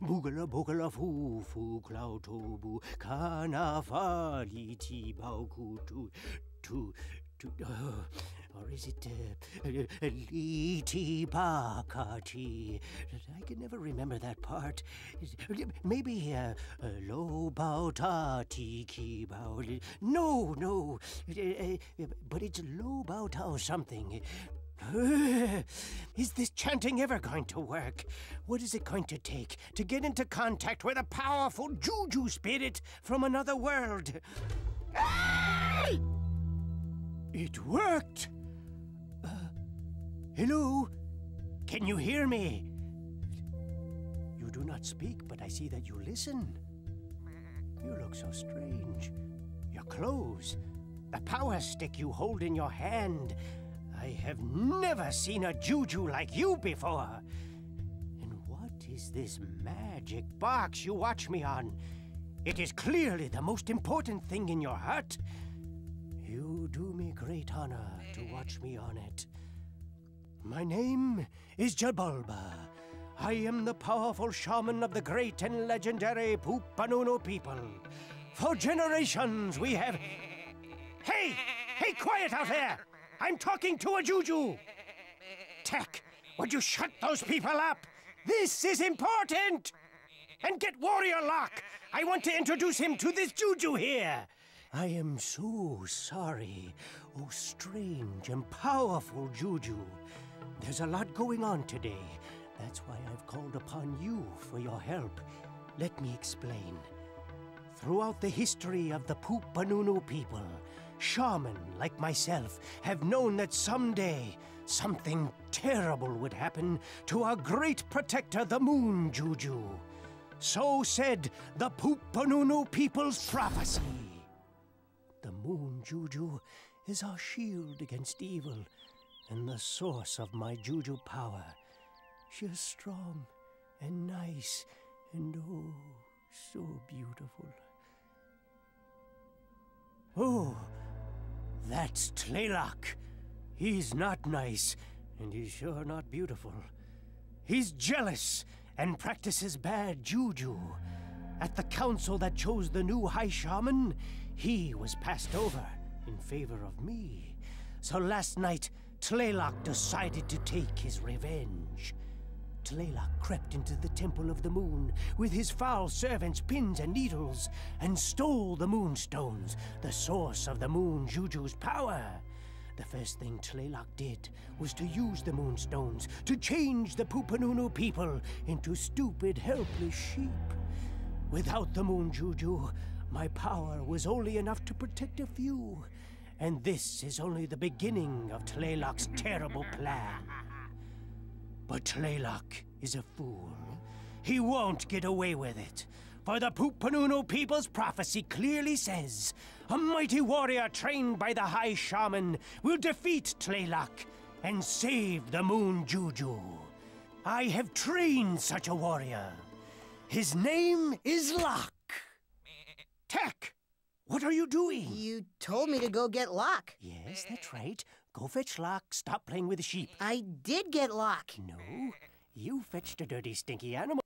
Boogala boogala foo foo cloud tobu kana fali ti bauku to or is it Liti Bakati? I can never remember that part. Maybe Lo Bao Ta Ti Ki Bao. No, but it's Lo Bao Tao something. Is this chanting ever going to work? What is it going to take to get into contact with a powerful Juju spirit from another world? It worked! Hello? Can you hear me? You do not speak, but I see that you listen. You look so strange. Your clothes, the power stick you hold in your hand. I have never seen a Juju like you before. And what is this magic box you watch me on? It is clearly the most important thing in your hut. You do me great honor to watch me on it. My name is Jabulba. I am the powerful shaman of the great and legendary Pupanunu people. For generations we have... Hey, quiet out there! I'm talking to a Juju! Tech, would you shut those people up? This is important! And get Warrior Lock! I want to introduce him to this Juju here! I am so sorry, oh strange and powerful Juju. There's a lot going on today. That's why I've called upon you for your help. Let me explain. Throughout the history of the Pupanunu people, shamans like myself have known that someday something terrible would happen to our great protector, the Moon Juju. So said the Pupanunu people's prophecy. The Moon Juju is our shield against evil and the source of my Juju power. She is strong and nice and oh, so beautiful. Oh, that's Tlaylock. He's not nice and he's sure not beautiful. He's jealous and practices bad Juju. At the council that chose the new High Shaman, he was passed over in favor of me. So last night, Tlaylock decided to take his revenge. Tlaylock crept into the Temple of the Moon with his foul servants, pins and needles, and stole the Moonstones, the source of the Moon Juju's power. The first thing Tlaylock did was to use the Moonstones to change the Pupanunu people into stupid, helpless sheep. Without the Moon Juju, my power was only enough to protect a few. And this is only the beginning of Tlaylock's terrible plan. But Tlaylock is a fool. He won't get away with it. For the Pupanunu people's prophecy clearly says a mighty warrior trained by the High Shaman will defeat Tlaylock and save the Moon Juju. I have trained such a warrior. His name is Lock. Tech, what are you doing? You told me to go get Lock. Yes, that's right. Go fetch Lock. Stop playing with the sheep. I did get Lock. No, you fetched a dirty, stinky animal.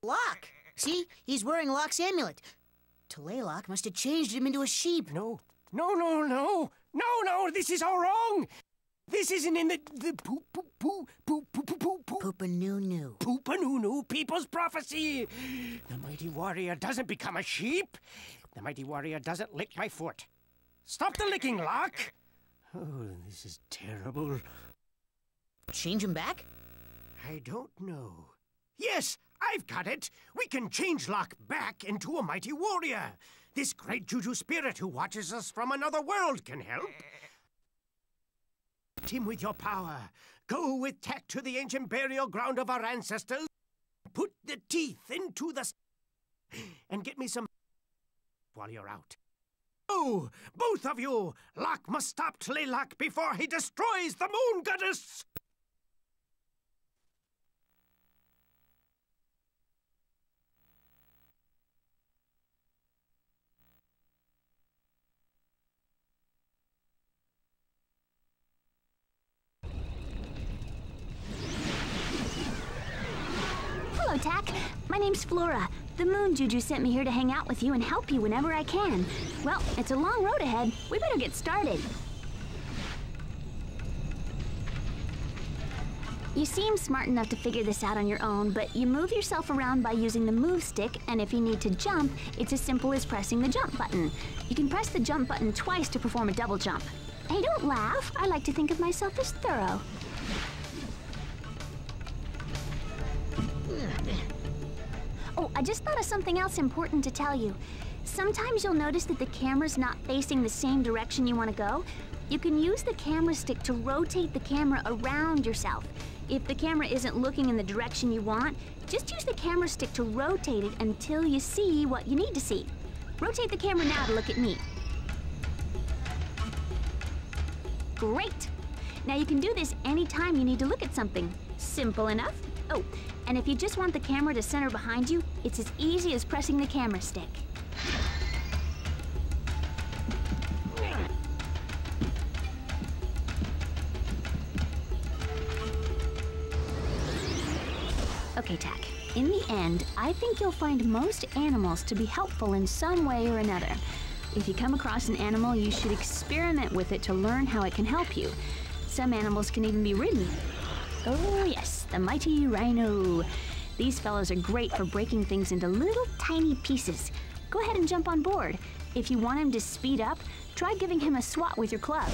Lock! See, he's wearing Lock's amulet. Tlaylock must have changed him into a sheep. No, this is all wrong. This isn't in the Pupanunu. Pupanunu people's prophecy. The mighty warrior doesn't become a sheep. The mighty warrior doesn't lick my foot. Stop the licking, Lock. Oh, this is terrible. Change him back? I don't know. Yes, I've got it. We can change Lock back into a mighty warrior. This great Juju spirit who watches us from another world can help. Him with your power. Go with Tech to the ancient burial ground of our ancestors. Put the teeth into the... and get me some... while you're out. Oh, both of you! Lock must stop Tlaylock before he destroys the Moon Goddess! Hello, Tack. My name's Flora. The moon Juju sent me here to hang out with you and help you whenever I can. Well, it's a long road ahead. We better get started. You seem smart enough to figure this out on your own, but you move yourself around by using the move stick, and if you need to jump, it's as simple as pressing the jump button. You can press the jump button twice to perform a double jump. Hey, don't laugh. I like to think of myself as thorough. Oh, I just thought of something else important to tell you. Sometimes you'll notice that the camera's not facing the same direction you want to go. You can use the camera stick to rotate the camera around yourself. If the camera isn't looking in the direction you want, just use the camera stick to rotate it until you see what you need to see. Rotate the camera now to look at me. Great! Now you can do this anytime you need to look at something. Simple enough. Oh, and if you just want the camera to center behind you, it's as easy as pressing the camera stick. Okay, Tack. In the end, I think you'll find most animals to be helpful in some way or another. If you come across an animal, you should experiment with it to learn how it can help you. Some animals can even be ridden. Oh yes, the mighty rhino. These fellows are great for breaking things into little tiny pieces. Go ahead and jump on board. If you want him to speed up, try giving him a swat with your club.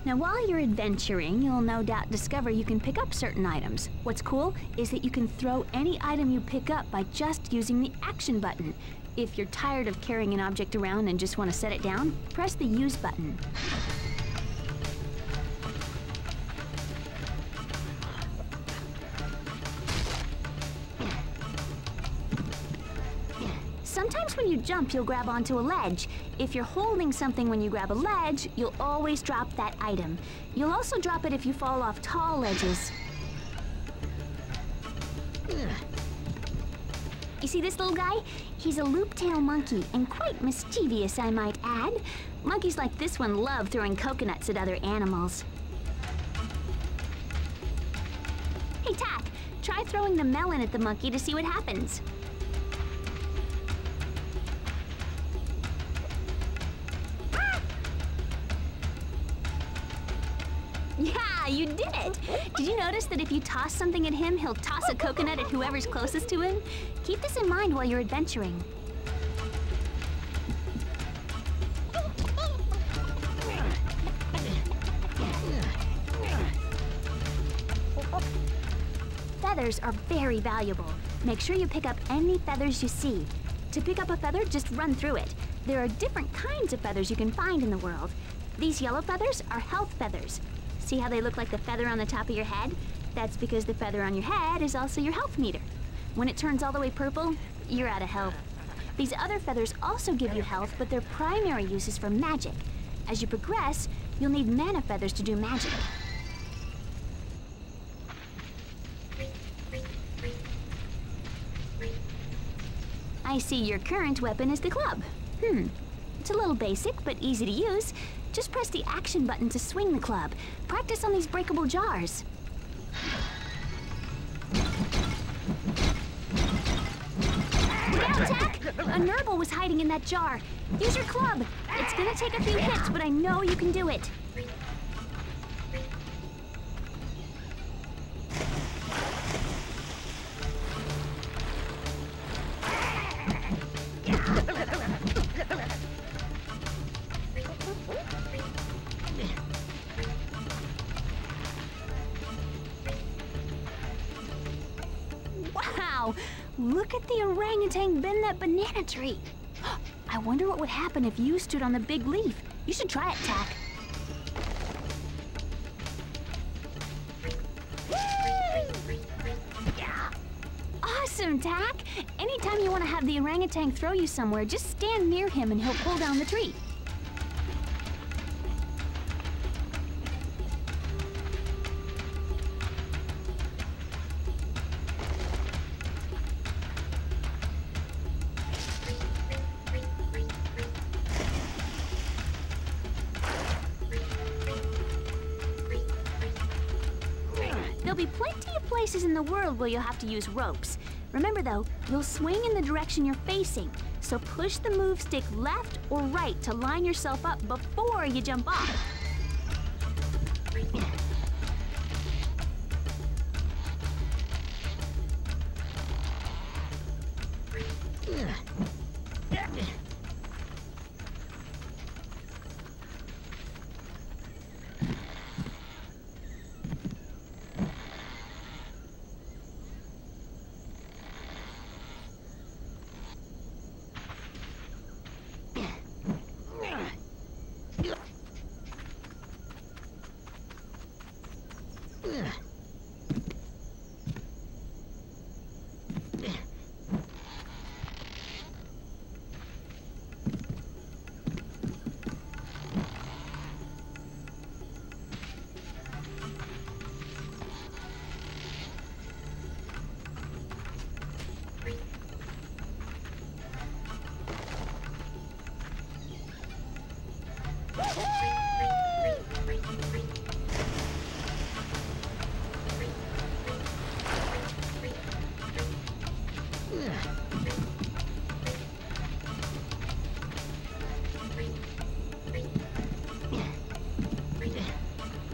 Now, while you're adventuring, you'll no doubt discover you can pick up certain items. What's cool is that you can throw any item you pick up by just using the action button. If you're tired of carrying an object around and just want to set it down, press the use button. Sometimes when you jump, you'll grab onto a ledge. If you're holding something when you grab a ledge, you'll always drop that item. You'll also drop it if you fall off tall ledges. You see this little guy? He's a loop-tail monkey, and quite mischievous, I might add. Monkeys like this one love throwing coconuts at other animals. Hey, Tack, try throwing the melon at the monkey to see what happens. Yeah, you did it! Did you notice that if you toss something at him, he'll toss a coconut at whoever's closest to him? Keep this in mind while you're adventuring. Feathers are very valuable. Make sure you pick up any feathers you see. To pick up a feather, just run through it. There are different kinds of feathers you can find in the world. These yellow feathers are health feathers. See how they look like the feather on the top of your head? That's because the feather on your head is also your health meter. When it turns all the way purple, you're out of health. These other feathers also give you health, but their primary use is for magic. As you progress, you'll need mana feathers to do magic. I see your current weapon is the club. It's a little basic, but easy to use. Just press the action button to swing the club. Practice on these breakable jars. Look out, Tack! A Nurble was hiding in that jar. Use your club. It's gonna take a few hits, but I know you can do it. Wow! Look at the orangutan bend that banana tree. I wonder what would happen if you stood on the big leaf. You should try it, Tack. Tack. Anytime you want to have the orangutan throw you somewhere, just stand near him and he'll pull down the tree. There'll be plenty of places in the world where you'll have to use ropes. Remember though, you'll swing in the direction you're facing, so push the move stick left or right to line yourself up before you jump off.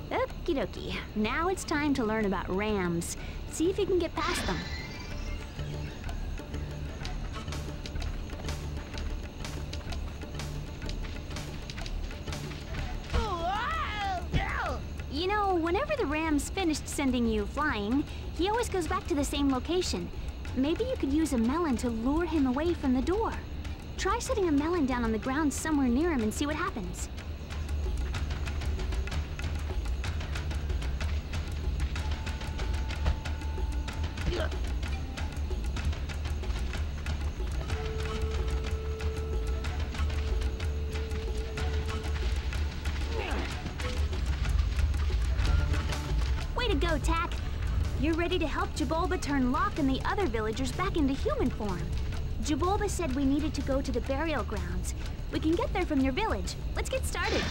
Okie dokie. Now it's time to learn about rams. See if you can get past them. You know, whenever the ram's finished sending you flying, he always goes back to the same location. Maybe you could use a melon to lure him away from the door. Try setting a melon down on the ground somewhere near him and see what happens. Way to go, Tack! You're ready to help Jabulba turn Locke and the other villagers back into human form. Jabulba said we needed to go to the burial grounds. We can get there from your village. Let's get started.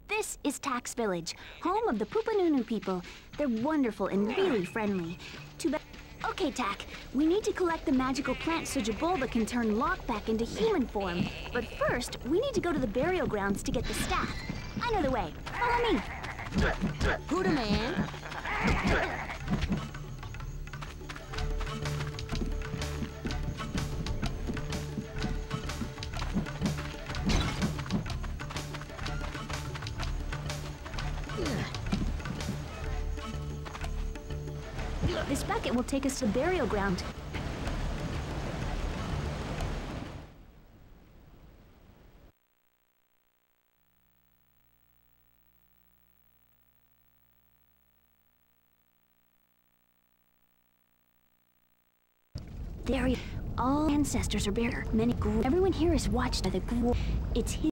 This is Tack's village, home of the Pupanunu people. They're wonderful and really friendly. Too bad. Okay, Tack, we need to collect the magical plant so Jabulba can turn Locke back into human form. But first, we need to go to the burial grounds to get the staff. I know the way. Follow me. Buddha man. This bucket will take us to the burial ground. There, all ancestors are buried. Everyone here is watched by the ghoul. It's his.